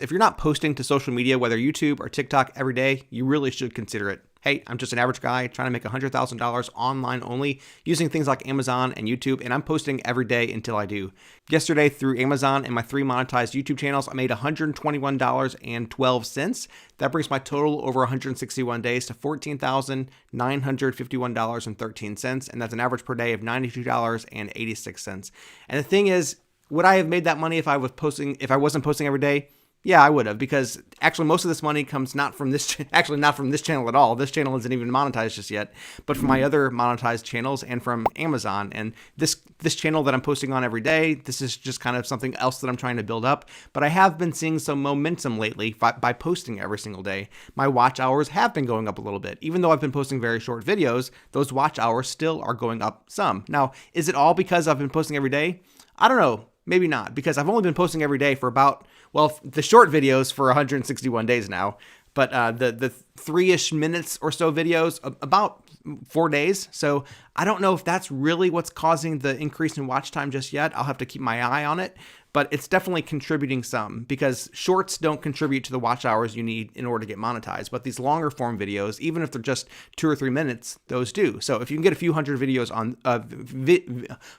If you're not posting to social media, whether YouTube or TikTok every day, you really should consider it. Hey, I'm just an average guy trying to make $100,000 online only using things like Amazon and YouTube, and I'm posting every day until I do. Yesterday, through Amazon and my 3 monetized YouTube channels, I made $121.12. That brings my total over 161 days to $14,951.13, and that's an average per day of $92.86. And the thing is, would I have made that money if I wasn't posting every day? Yeah, I would have, because actually most of this money comes not from this channel at all. This channel isn't even monetized just yet, but from my other monetized channels and from Amazon. And this channel that I'm posting on every day, this is just kind of something else that I'm trying to build up. But I have been seeing some momentum lately by posting every single day. My watch hours have been going up a little bit. Even though I've been posting very short videos, those watch hours still are going up some. Now, is it all because I've been posting every day? I don't know. Maybe not, because I've only been posting every day for about, well, the short videos for 161 days now, but the 3-ish minutes or so videos, about 4 days. So I don't know if that's really what's causing the increase in watch time just yet. I'll have to keep my eye on it, but it's definitely contributing some, because shorts don't contribute to the watch hours you need in order to get monetized. But these longer form videos, even if they're just 2 or 3 minutes, those do. So if you can get a few hundred videos on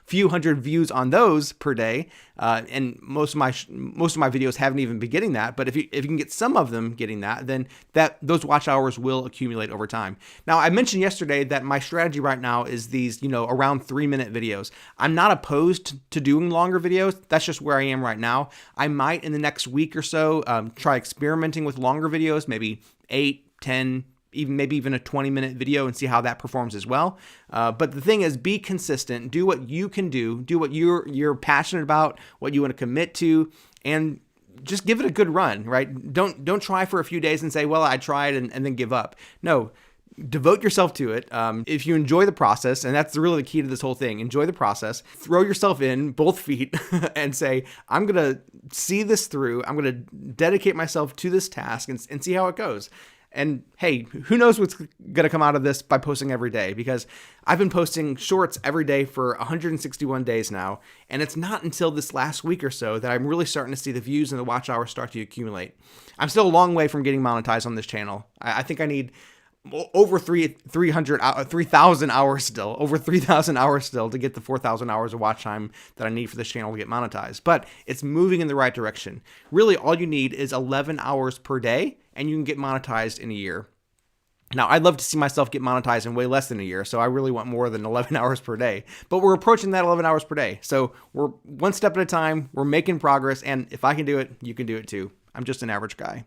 few hundred views on those per day, and most of my videos haven't even been getting that, but if you can get some of them getting that, then those watch hours will accumulate over time. Now, I mentioned yesterday that my strategy right now is these, around 3-minute videos. I'm not opposed to doing longer videos. That's just where I am right now. I might in the next week or so try experimenting with longer videos, maybe 8, 10, maybe even a 20-minute video, and see how that performs as well. But the thing is, be consistent. Do what you can do what you're passionate about, what you want to commit to, and just give it a good run, right? Don't try for a few days and say, well, I tried, and then give up. No. Devote yourself to it. If you enjoy the process, and that's really the key to this whole thing, enjoy the process, throw yourself in both feet and say, I'm going to see this through. I'm going to dedicate myself to this task and see how it goes. And hey, who knows what's going to come out of this by posting every day, because I've been posting shorts every day for 161 days now. And it's not until this last week or so that I'm really starting to see the views and the watch hours start to accumulate. I'm still a long way from getting monetized on this channel. I think I need over 3,000 hours still, over 3,000 hours still to get the 4,000 hours of watch time that I need for this channel to get monetized. But it's moving in the right direction. Really, all you need is 11 hours per day, and you can get monetized in a year. Now, I'd love to see myself get monetized in way less than a year, so I really want more than 11 hours per day. But we're approaching that 11 hours per day. So we're one step at a time, we're making progress, and if I can do it, you can do it too. I'm just an average guy.